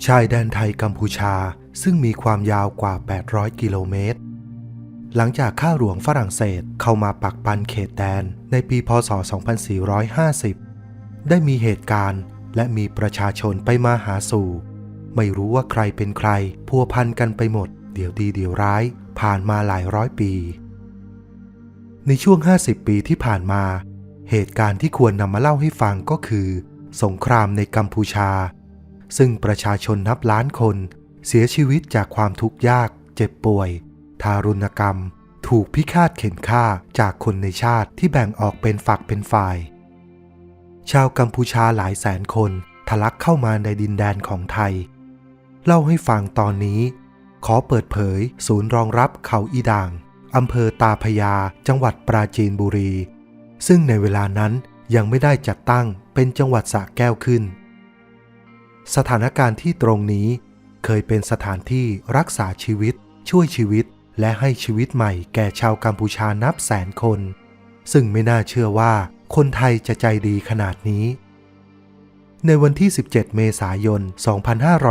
ชายแดนไทยกัมพูชาซึ่งมีความยาวกว่า800กิโลเมตรหลังจากข้าหลวงฝรั่งเศสเข้ามาปักปันเขตแดนในปีพ.ศ. 2450ได้มีเหตุการณ์และมีประชาชนไปมาหาสู่ไม่รู้ว่าใครเป็นใครพัวพันกันไปหมดเดี๋ยวดีเดี๋ยวร้ายผ่านมาหลายร้อยปีในช่วง50ปีที่ผ่านมาเหตุการณ์ที่ควรนำมาเล่าให้ฟังก็คือสงครามในกัมพูชาซึ่งประชาชนนับล้านคนเสียชีวิตจากความทุกข์ยากเจ็บป่วยทารุณกรรมถูกพิฆาตเข็นฆ่าจากคนในชาติที่แบ่งออกเป็นฝักเป็นฝ่ายชาวกัมพูชาหลายแสนคนทะลักเข้ามาในดินแดนของไทยเล่าให้ฟังตอนนี้ขอเปิดเผยศูนย์รองรับเขาอีด่างอำเภอตาพระยาจังหวัดปราจีนบุรีซึ่งในเวลานั้นยังไม่ได้จัดตั้งเป็นจังหวัดสระแก้วขึ้นสถานการณ์ที่ตรงนี้เคยเป็นสถานที่รักษาชีวิตช่วยชีวิตและให้ชีวิตใหม่แก่ชาวกัมพูชานับแสนคนซึ่งไม่น่าเชื่อว่าคนไทยจะใจดีขนาดนี้ในวันที่17เมษายน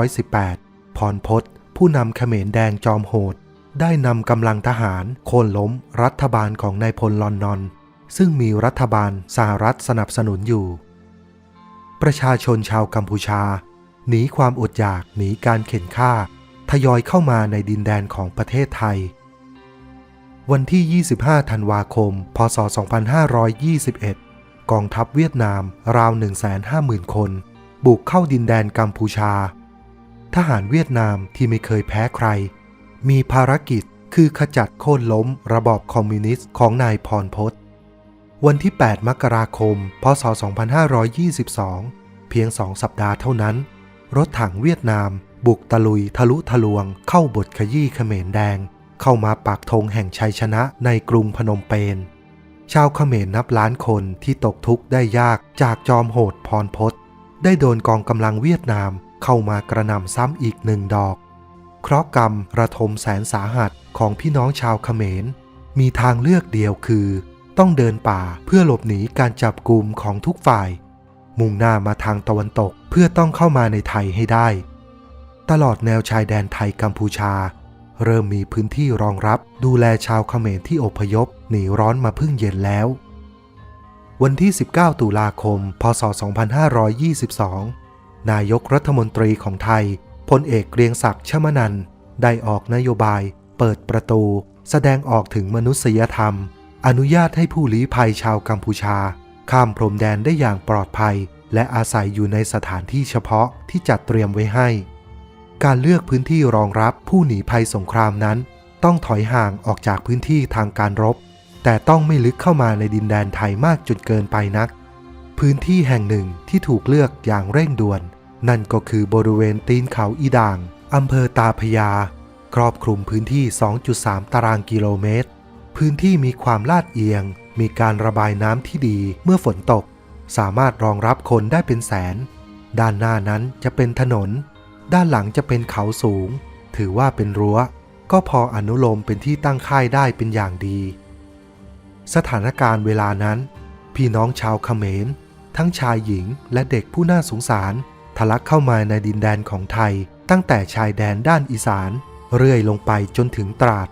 2518พรพตผู้นำเขมรแดงจอมโหดได้นำกำลังทหารโค่นล้มรัฐบาลของนายพลลอนนอนซึ่งมีรัฐบาลสหรัฐสนับสนุนอยู่ประชาชนชาวกัมพูชาหนีความอดอยากหนีการเข็นฆ่าทยอยเข้ามาในดินแดนของประเทศไทยวันที่25ธันวาคมพ.ศ. 2521กองทัพเวียดนามราว 150,000 คนบุกเข้าดินแดนกัมพูชาทหารเวียดนามที่ไม่เคยแพ้ใครมีภารกิจคือขจัดโค่นล้มระบอบคอมมิวนิสต์ของนายพรพตวันที่8มกราคมพ.ศ. 2522เพียง2 สัปดาห์เท่านั้นรถถังเวียดนามบุกตะลุยทะลุทะลวงเข้าบดขยี้เขมรแดงเข้ามาปักธงแห่งชัยชนะในกรุงพนมเปญชาวเขมรนับล้านคนที่ตกทุกข์ได้ยากจากจอมโหดพรพตได้โดนกองกำลังเวียดนามเข้ามากระหน่ำซ้ำอีก1 ดอกเคราะห์กรรมระทมแสนสาหัสของพี่น้องชาวเขมรมีทางเลือกเดียวคือต้องเดินป่าเพื่อหลบหนีการจับกุมของทุกฝ่ายมุ่งหน้ามาทางตะวันตกเพื่อต้องเข้ามาในไทยให้ได้ตลอดแนวชายแดนไทยกัมพูชาเริ่มมีพื้นที่รองรับดูแลชาวเขมรที่อพยพหนีร้อนมาพึ่งเย็นแล้ววันที่19ตุลาคมพ.ศ. 2522นายกรัฐมนตรีของไทยพลเอกเกรียงศักดิ์ ชมนันท์ได้ออกนโยบายเปิดประตูแสดงออกถึงมนุษยธรรมอนุญาตให้ผู้ลี้ภัยชาวกัมพูชาข้ามพรมแดนได้อย่างปลอดภัยและอาศัยอยู่ในสถานที่เฉพาะที่จัดเตรียมไว้ให้การเลือกพื้นที่รองรับผู้หนีภัยสงครามนั้นต้องถอยห่างออกจากพื้นที่ทางการรบแต่ต้องไม่ลึกเข้ามาในดินแดนไทยมากจนเกินไปนักพื้นที่แห่งหนึ่งที่ถูกเลือกอย่างเร่งด่วนนั่นก็คือบริเวณตีนเขาอีด่างอำเภอตาพระยาครอบคลุมพื้นที่ 2.3 ตารางกิโลเมตรพื้นที่มีความลาดเอียงมีการระบายน้ำที่ดีเมื่อฝนตกสามารถรองรับคนได้เป็นแสนด้านหน้านั้นจะเป็นถนนด้านหลังจะเป็นเขาสูงถือว่าเป็นรั้วก็พออนุโลมเป็นที่ตั้งค่ายได้เป็นอย่างดีสถานการณ์เวลานั้นพี่น้องชาวเขมรทั้งชายหญิงและเด็กผู้น่าสงสารทะลักเข้ามาในดินแดนของไทยตั้งแต่ชายแดนด้านอีสานเรื่อยลงไปจนถึงตราด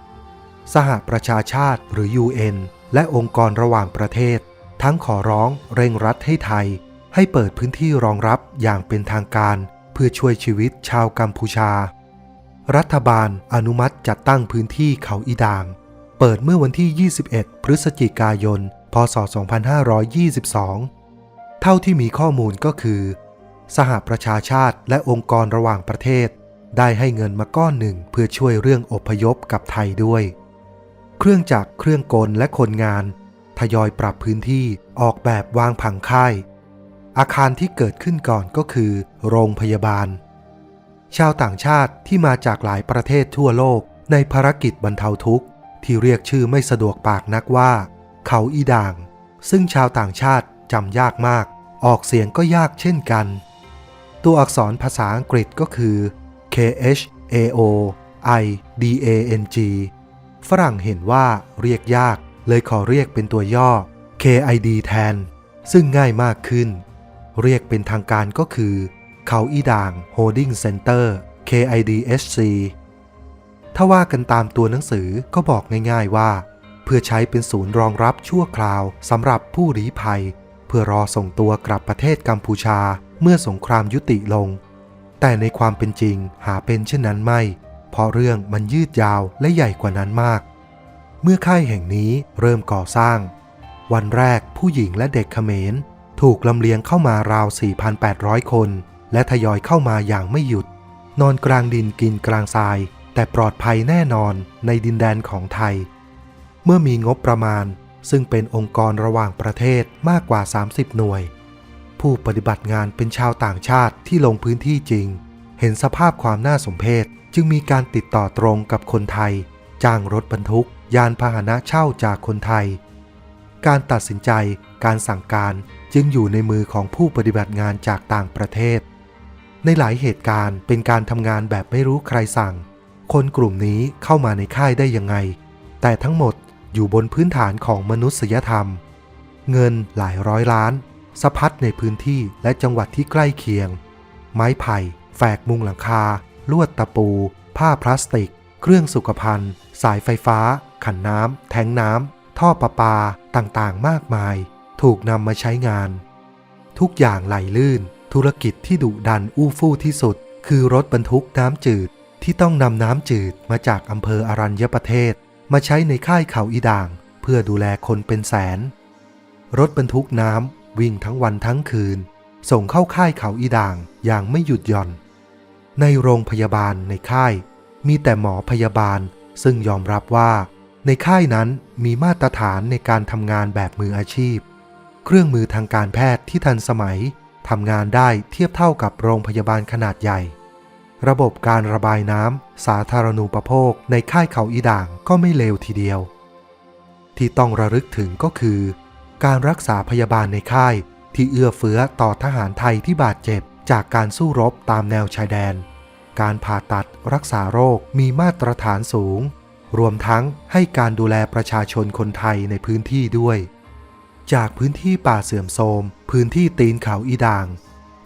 สหประชาชาติหรือ UN และองค์กรระหว่างประเทศทั้งขอร้องเร่งรัดให้ไทยให้เปิดพื้นที่รองรับอย่างเป็นทางการเพื่อช่วยชีวิตชาวกัมพูชารัฐบาลอนุมัติจัดตั้งพื้นที่เขาอีด่างเปิดเมื่อวันที่21พฤศจิกายนพ.ศ. 2522เท่าที่มีข้อมูลก็คือสหประชาชาติและองค์กรระหว่างประเทศได้ให้เงินมาก้อนหนึ่งเพื่อช่วยเรื่องอพยพกับไทยด้วยเครื่องจักรเครื่องกลและคนงานทยอยปรับพื้นที่ออกแบบวางผังค่ายอาคารที่เกิดขึ้นก่อนก็คือโรงพยาบาลชาวต่างชาติที่มาจากหลายประเทศทั่วโลกในภารกิจบรรเทาทุกข์ที่เรียกชื่อไม่สะดวกปากนักว่าเขาอีด่างซึ่งชาวต่างชาติจำยากมากออกเสียงก็ยากเช่นกันตัวอักษรภาษาอังกฤษก็คือ KHAOIDANG ฝรั่งเห็นว่าเรียกยากเลยขอเรียกเป็นตัวย่อ KID แทนซึ่งง่ายมากขึ้นเรียกเป็นทางการก็คือ เขาอีด่าง Holding Center KIDHC ถ้าว่ากันตามตัวหนังสือก็บอกง่ายๆว่าเพื่อใช้เป็นศูนย์รองรับชั่วคราวสำหรับผู้ลี้ภัยเพื่อรอส่งตัวกลับประเทศกัมพูชาเมื่อสงครามยุติลงแต่ในความเป็นจริงหาเป็นเช่นนั้นไม่เพราะเรื่องมันยืดยาวและใหญ่กว่านั้นมากเมื่อค่ายแห่งนี้เริ่มก่อสร้างวันแรกผู้หญิงและเด็กเขมรถูกลำเลียงเข้ามาราว 4,800 คนและทยอยเข้ามาอย่างไม่หยุดนอนกลางดินกินกลางทรายแต่ปลอดภัยแน่นอนในดินแดนของไทยเมื่อมีงบประมาณซึ่งเป็นองค์กรระหว่างประเทศมากกว่า30หน่วยผู้ปฏิบัติงานเป็นชาวต่างชาติที่ลงพื้นที่จริงเห็นสภาพความน่าสมเพชจึงมีการติดต่อตรงกับคนไทยจ้างรถบรรทุกยานพาหนะเช่าจากคนไทยการตัดสินใจการสั่งการจึงอยู่ในมือของผู้ปฏิบัติงานจากต่างประเทศในหลายเหตุการณ์เป็นการทำงานแบบไม่รู้ใครสั่งคนกลุ่มนี้เข้ามาในค่ายได้ยังไงแต่ทั้งหมดอยู่บนพื้นฐานของมนุษยธรรมเงินหลายร้อยล้านสะพัดในพื้นที่และจังหวัดที่ใกล้เคียงไม้ไผ่แฝกมุงหลังคาลวดตะปูผ้าพลาสติกเครื่องสุขภัณฑ์สายไฟฟ้าขันน้ำแทงน้ำท่อประปาต่างๆมากมายถูกนำมาใช้งานทุกอย่างไหลลื่นธุรกิจที่ดุดันอู้ฟู่ที่สุดคือรถบรรทุกน้ำจืดที่ต้องนำน้ำจืดมาจากอำเภออรัญญประเทศมาใช้ในค่ายเขาอีด่างเพื่อดูแลคนเป็นแสนรถบรรทุกน้ำวิ่งทั้งวันทั้งคืนส่งเข้าค่ายเขาอีด่างอย่างไม่หยุดหย่อนในโรงพยาบาลในค่ายมีแต่หมอพยาบาลซึ่งยอมรับว่าในค่ายนั้นมีมาตรฐานในการทำงานแบบมืออาชีพเครื่องมือทางการแพทย์ที่ทันสมัยทำงานได้เทียบเท่ากับโรงพยาบาลขนาดใหญ่ระบบการระบายน้ำสาธารณูปโภคในค่ายเขาอีด่างก็ไม่เลวทีเดียวที่ต้องระลึกถึงก็คือการรักษาพยาบาลในค่ายที่เอื้อเฟื้อต่อทหารไทยที่บาดเจ็บจากการสู้รบตามแนวชายแดนการผ่าตัดรักษาโรคมีมาตรฐานสูงรวมทั้งให้การดูแลประชาชนคนไทยในพื้นที่ด้วยจากพื้นที่ป่าเสื่อมโทรมพื้นที่ตีนเขาอีด่าง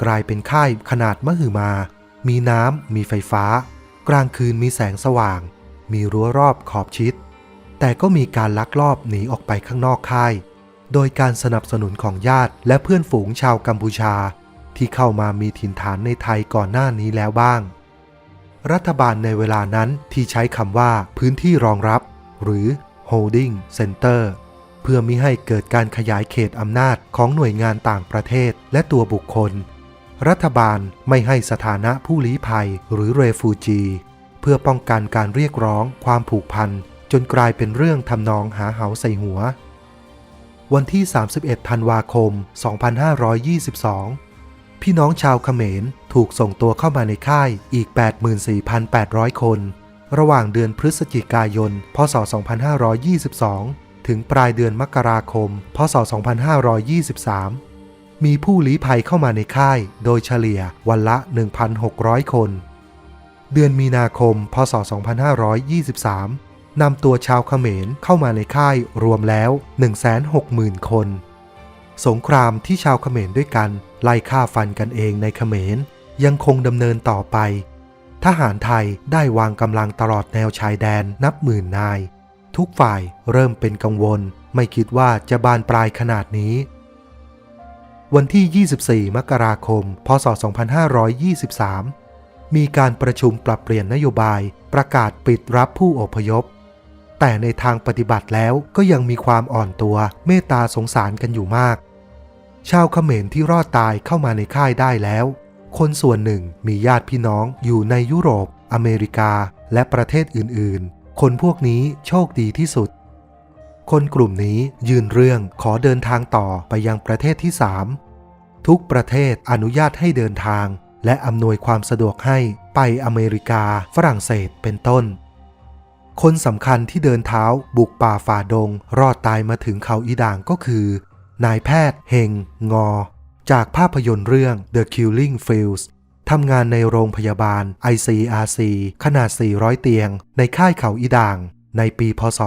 กลายเป็นค่ายขนาดมหึมามีน้ำมีไฟฟ้ากลางคืนมีแสงสว่างมีรั้วรอบขอบชิดแต่ก็มีการลักลอบหนีออกไปข้างนอกค่ายโดยการสนับสนุนของญาติและเพื่อนฝูงชาวกัมพูชาที่เข้ามามีถิ่นฐานในไทยก่อนหน้านี้แล้วบ้างรัฐบาลในเวลานั้นที่ใช้คำว่าพื้นที่รองรับหรือ Holding Center เพื่อมิให้เกิดการขยายเขตอำนาจของหน่วยงานต่างประเทศและตัวบุคคลรัฐบาลไม่ให้สถานะผู้ลี้ภัยหรือเรฟูจีเพื่อป้องกันการเรียกร้องความผูกพันจนกลายเป็นเรื่องทำนองหาเหาใส่หัววันที่31ธันวาคม2522พี่น้องชาวเขมรถูกส่งตัวเข้ามาในค่ายอีก 84,800 คนระหว่างเดือนพฤศจิกายนพศ2522ถึงปลายเดือนมกราคมพศ2523มีผู้ลี้ภัยเข้ามาในค่ายโดยเฉลี่ยวันละ 1,600 คนเดือนมีนาคมพศ2523นำตัวชาวเขมรเข้ามาในค่ายรวมแล้ว 160,000 คนสงครามที่ชาวเขมรด้วยกันไล่ฆ่าฟันกันเองในเขมรยังคงดำเนินต่อไปทหารไทยได้วางกำลังตลอดแนวชายแดนนับหมื่นนายทุกฝ่ายเริ่มเป็นกังวลไม่คิดว่าจะบานปลายขนาดนี้วันที่ 24 มกราคม พศ 2523 มีการประชุมปรับเปลี่ยนนโยบายประกาศปิดรับผู้อพยพแต่ในทางปฏิบัติแล้วก็ยังมีความอ่อนตัวเมตตาสงสารกันอยู่มากชาวเขมรที่รอดตายเข้ามาในค่ายได้แล้วคนส่วนหนึ่งมีญาติพี่น้องอยู่ในยุโรปอเมริกาและประเทศอื่นๆคนพวกนี้โชคดีที่สุดคนกลุ่มนี้ยื่นเรื่องขอเดินทางต่อไปยังประเทศที่3ทุกประเทศอนุญาตให้เดินทางและอำนวยความสะดวกให้ไปอเมริกาฝรั่งเศสเป็นต้นคนสำคัญที่เดินเท้าบุกป่าฝ่าดงรอดตายมาถึงเขาอีด่างก็คือนายแพทย์เฮงงอจากภาพยนตร์เรื่อง The Killing Fields ทำงานในโรงพยาบาล ICRC ขนาด 400 เตียงในค่ายเขาอีด่างในปีพ.ศ.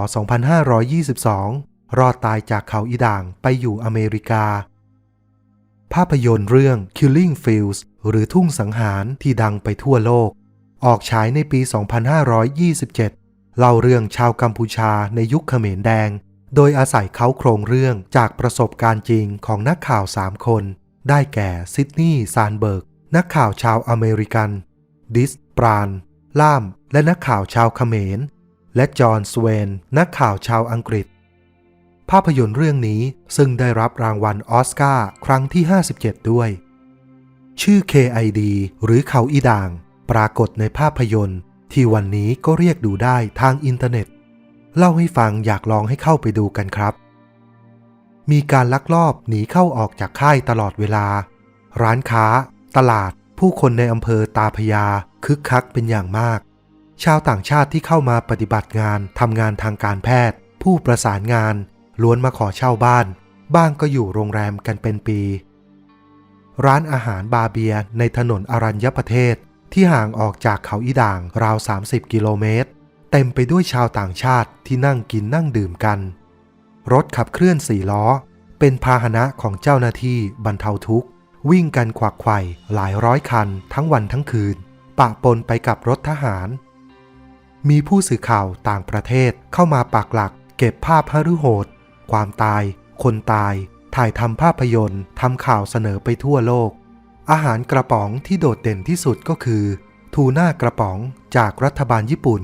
2522 รอดตายจากเขาอีด่างไปอยู่อเมริกา ภาพยนตร์เรื่อง Killing Fields หรือทุ่งสังหารที่ดังไปทั่วโลกออกฉายในปี 2527 เล่าเรื่องชาวกัมพูชาในยุคเขมรแดงโดยอาศัยเค้าโครงเรื่องจากประสบการณ์จริงของนักข่าว3คนได้แก่ซิดนีย์ซานเบิร์กนักข่าวชาวอเมริกันดิสปรานล่ามและนักข่าวชาวเขมรและจอห์นสเวนนักข่าวชาวอังกฤษภาพยนตร์เรื่องนี้ซึ่งได้รับรางวัลออสการ์ครั้งที่ 57 ด้วยชื่อ KID หรือเขาอีด่างปรากฏในภาพยนตร์ที่วันนี้ก็เรียกดูได้ทางอินเทอร์เน็ตเล่าให้ฟังอยากลองให้เข้าไปดูกันครับมีการลักลอบหนีเข้าออกจากค่ายตลอดเวลาร้านค้าตลาดผู้คนในอำเภอตาพระยาคึกคักเป็นอย่างมากชาวต่างชาติที่เข้ามาปฏิบัติงานทำงานทางการแพทย์ผู้ประสานงานล้วนมาขอเช่าบ้านบ้างก็อยู่โรงแรมกันเป็นปีร้านอาหารบาเบียในถนนอรัญญประเทศที่ห่างออกจากเขาอีด่างราว30 กิโลเมตรเต็มไปด้วยชาวต่างชาติที่นั่งกินนั่งดื่มกันรถขับเคลื่อน4 ล้อเป็นพาหนะของเจ้าหน้าที่บรรเทาทุกข์วิ่งกันขวักไขว่หลายร้อยคันทั้งวันทั้งคืนปะปนไปกับรถทหารมีผู้สื่อข่าวต่างประเทศเข้ามาปักหลักเก็บภาพหฤโหดความตายคนตายถ่ายทำภาพยนตร์ทำข่าวเสนอไปทั่วโลกอาหารกระป๋องที่โดดเด่นที่สุดก็คือทูน่ากระป๋องจากรัฐบาลญี่ปุ่น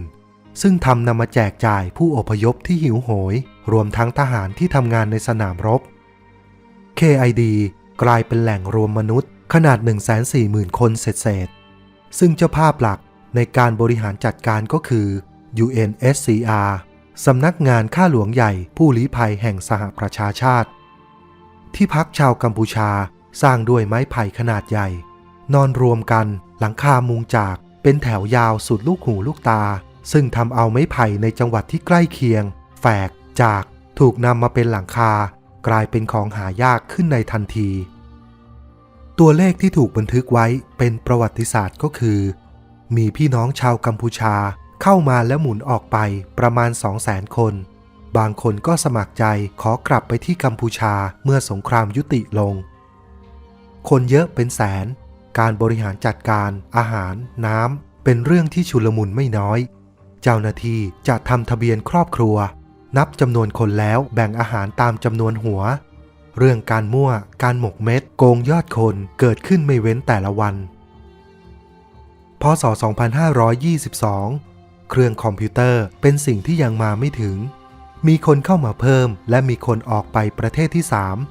ซึ่งทำนำมาแจกจ่ายผู้อพยพที่หิวโหยรวมทั้งทหารที่ทำงานในสนามรบ KID กลายเป็นแหล่งรวมมนุษย์ขนาด 140,000 คนเศษซึ่งเจ้าภาพหลักในการบริหารจัดการก็คือ UNSCR สำนักงานข้าหลวงใหญ่ผู้ลี้ภัยแห่งสหประชาชาติที่พักชาวกัมพูชาสร้างด้วยไม้ไผ่ขนาดใหญ่นอนรวมกันหลังคามุงจากเป็นแถวยาวสุดลูกหูลูกตาซึ่งทำเอาไม้ไผ่ในจังหวัดที่ใกล้เคียงแฝกจากถูกนำมาเป็นหลังคากลายเป็นของหายากขึ้นในทันทีตัวเลขที่ถูกบันทึกไว้เป็นประวัติศาสตร์ก็คือมีพี่น้องชาวกัมพูชาเข้ามาและหมุนออกไปประมาณ 200,000 คนบางคนก็สมัครใจขอกลับไปที่กัมพูชาเมื่อสงครามยุติลงคนเยอะเป็นแสนการบริหารจัดการอาหารน้ำเป็นเรื่องที่ชุลมุนไม่น้อยเจ้าหน้าที่จะทำทะเบียนครอบครัวนับจำนวนคนแล้วแบ่งอาหารตามจำนวนหัวเรื่องการมั่วการหมกเม็ดโกงยอดคนเกิดขึ้นไม่เว้นแต่ละวันพ.ศ. 2522 เครื่องคอมพิวเตอร์เป็นสิ่งที่ยังมาไม่ถึงมีคนเข้ามาเพิ่มและมีคนออกไปประเทศที่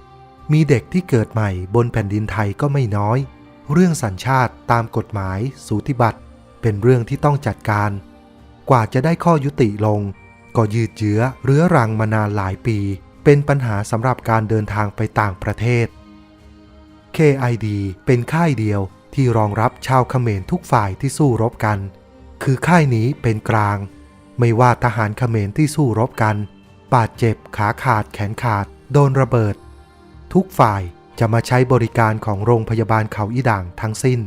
3มีเด็กที่เกิดใหม่บนแผ่นดินไทยก็ไม่น้อยเรื่องสัญชาติตามกฎหมายสูติบัตรเป็นเรื่องที่ต้องจัดการกว่าจะได้ข้อยุติลงก็ยืดเยื้อเรื้อรังมานานหลายปีเป็นปัญหาสำหรับการเดินทางไปต่างประเทศ KID เป็นค่ายเดียวที่รองรับชาวเขมรทุกฝ่ายที่สู้รบกันคือค่ายนี้เป็นกลางไม่ว่าทหารเขมรที่สู้รบกันบาดเจ็บขาขาดแขนขาดโดนระเบิดทุกฝ่ายจะมาใช้บริการของโรงพยาบาลเขาอีด่างทั้งสิ้น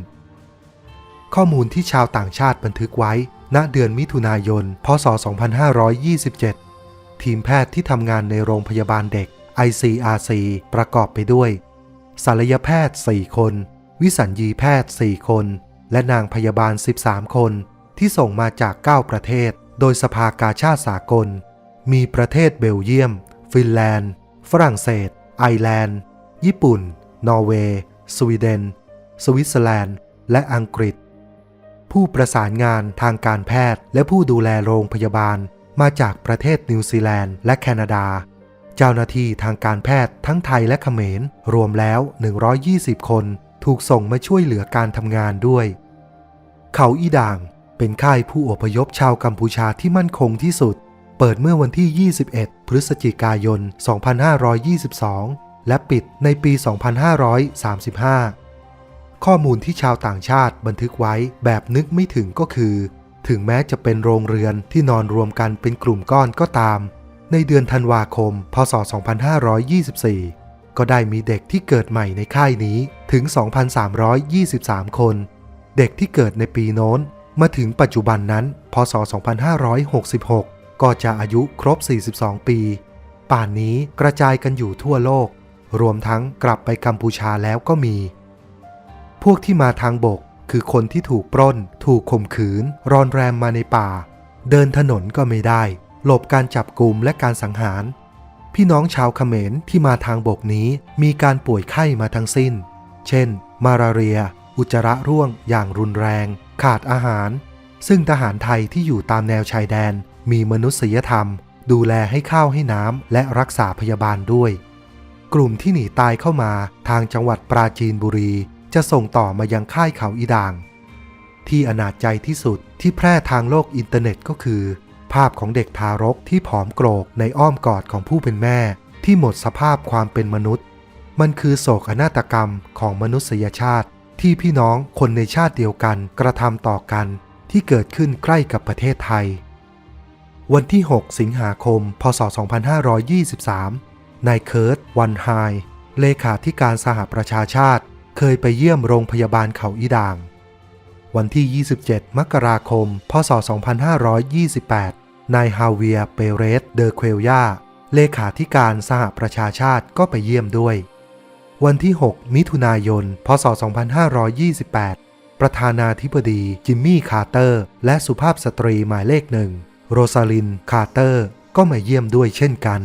ข้อมูลที่ชาวต่างชาติบันทึกไว้ณเดือนมิถุนายน พ.ศ. 2527 ทีมแพทย์ที่ทำงานในโรงพยาบาลเด็ก ICRC ประกอบไปด้วยศัลยแพทย์ 4 คนวิสัญญีแพทย์ 4 คนและนางพยาบาล 13 คนที่ส่งมาจาก 9 ประเทศโดยสภากาชาดสากลมีประเทศเบลเยียมฟินแลนด์ฝรั่งเศสไอร์แลนด์ญี่ปุ่นนอร์เวย์สวีเดนสวิตเซอร์แลนด์และอังกฤษผู้ประสานงานทางการแพทย์และผู้ดูแลโรงพยาบาลมาจากประเทศนิวซีแลนด์และแคนาดาเจ้าหน้าที่ทางการแพทย์ทั้งไทยและเขมรรวมแล้ว120 คนถูกส่งมาช่วยเหลือการทำงานด้วยเขาอีด่างเป็นค่ายผู้อพยพชาวกัมพูชาที่มั่นคงที่สุดเปิดเมื่อวันที่ 21 พฤศจิกายน 2522 และปิดในปี 2535 ข้อมูลที่ชาวต่างชาติบันทึกไว้แบบนึกไม่ถึงก็คือถึงแม้จะเป็นโรงเรือนที่นอนรวมกันเป็นกลุ่มก้อนก็ตามในเดือนธันวาคม พ.ศ. 2524 ก็ได้มีเด็กที่เกิดใหม่ในค่ายนี้ถึง 2,323 คนเด็กที่เกิดในปีโน้นมาถึงปัจจุบันนั้น พ.ศ. 2566 ก็จะอายุครบ 42 ปีป่านนี้กระจายกันอยู่ทั่วโลก รวมทั้งกลับไปกัมพูชาแล้วก็มีพวกที่มาทางบกคือคนที่ถูกปล้นถูกข่มขืนรอนแรมมาในป่าเดินถนนก็ไม่ได้หลบการจับกุมและการสังหารพี่น้องชาวเขมรที่มาทางบกนี้มีการป่วยไข้มาทั้งสิ้นเช่นมาลาเรียอุจจาระร่วงอย่างรุนแรงขาดอาหารซึ่งทหารไทยที่อยู่ตามแนวชายแดนมีมนุษยธรรมดูแลให้ข้าวให้น้ำและรักษาพยาบาลด้วยกลุ่มที่หนีตายเข้ามาทางจังหวัดปราจีนบุรีจะส่งต่อมายังค่ายเขาอีด่างที่อนาจใจที่สุดที่แพร่ทางโลกอินเทอร์เน็ตก็คือภาพของเด็กทารกที่ผอมโกรกในอ้อมกอดของผู้เป็นแม่ที่หมดสภาพความเป็นมนุษย์มันคือโศกนาฏกรรมของมนุษยชาติที่พี่น้องคนในชาติเดียวกันกระทำต่อกันที่เกิดขึ้นใกล้กับประเทศไทยวันที่ 6 สิงหาคม พ.ศ. 2523 นายเคิร์ต วันไฮเลขาธิการสหประชาชาติเคยไปเยี่ยมโรงพยาบาลเขาอีด่างวันที่ 27 มกราคม พ.ศ. 2528 นายฮาเวียเปเรส เดอเควลยาเลขาธิการสหประชาชาติก็ไปเยี่ยมด้วยวันที่ 6 มิถุนายน พ.ศ. 2528 ประธานาธิบดีจิมมี่คาร์เตอร์และสุภาพสตรีหมายเลขหนึ่งโรซาลินคาร์เตอร์ก็มาเยี่ยมด้วยเช่นกัน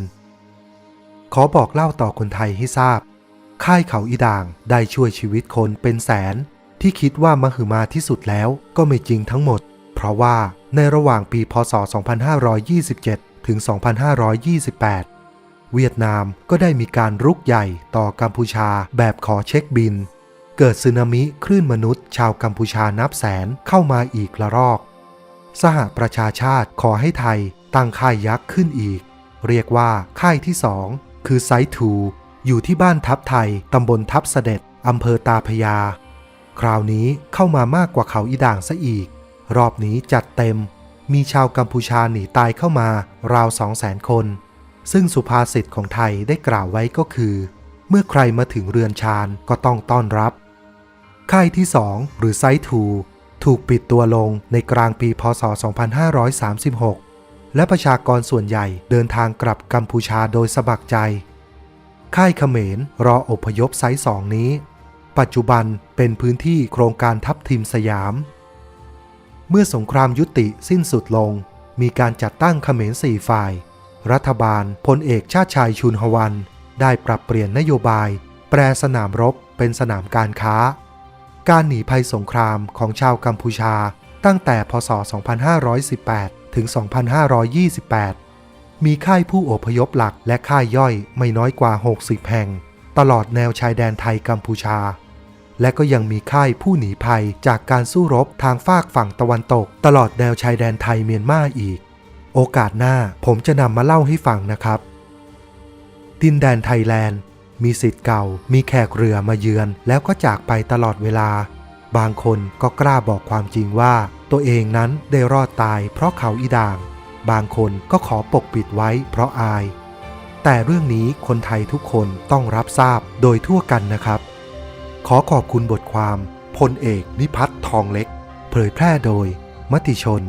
ขอบอกเล่าต่อคนไทยให้ทราบค่ายเขาอีด่างได้ช่วยชีวิตคนเป็นแสนที่คิดว่ามหึมาที่สุดแล้วก็ไม่จริงทั้งหมดเพราะว่าในระหว่างปีพ.ศ. 2527 ถึง 2528 เวียดนามก็ได้มีการรุกใหญ่ต่อกัมพูชาแบบขอเช็คบินเกิดสึนามิคลื่นมนุษย์ชาวกัมพูชานับแสนเข้ามาอีกละลอกสหประชาชาติขอให้ไทยตั้งค่ายยักษ์ขึ้นอีกเรียกว่าค่ายที่2คือไซต์2อยู่ที่บ้านทับไทยตำบลทับเสด็จอำเภอตาพระยาคราวนี้เข้ามามากกว่าเขาอีด่างซะอีกรอบนี้จัดเต็มมีชาวกัมพูชาหนีตายเข้ามาราว 200,000 คนซึ่งสุภาษิตของไทยได้กล่าวไว้ก็คือเมื่อใครมาถึงเรือนชานก็ต้องต้อนรับค่ายที่2หรือไซต์2ถูกปิดตัวลงในกลางปีพ.ศ. 2536และประชากรส่วนใหญ่เดินทางกลับกัมพูชาโดยสมัครใจค่ายเขมรรออพยพไซต์2นี้ปัจจุบันเป็นพื้นที่โครงการทัพทิมสยามเมื่อสงครามยุติสิ้นสุดลงมีการจัดตั้งเขมร4ฝ่ายรัฐบาลพลเอกชาติชายชุนหวันได้ปรับเปลี่ยนนโยบายแปรสนามรบเป็นสนามการค้าการหนีภัยสงครามของชาวกัมพูชาตั้งแต่พ.ศ. 2518 ถึง 2528 มีค่ายผู้อพยพหลักและค่ายย่อยไม่น้อยกว่า 60 แห่งตลอดแนวชายแดนไทยกัมพูชาและก็ยังมีค่ายผู้หนีภัยจากการสู้รบทางฝากฝั่งตะวันตกตลอดแนวชายแดนไทยเมียนมาอีกโอกาสหน้าผมจะนำมาเล่าให้ฟังนะครับดินแดนไทยแลนด์มีศิษย์เก่ามีแขกเรือมาเยือนแล้วก็จากไปตลอดเวลาบางคนก็กล้าบอกความจริงว่าตัวเองนั้นได้รอดตายเพราะเขาอีด่างบางคนก็ขอปกปิดไว้เพราะอายแต่เรื่องนี้คนไทยทุกคนต้องรับทราบโดยทั่วกันนะครับขอขอบคุณบทความพลเอกนิพัฒน์ทองเล็กเผยแพร่โดยมติชน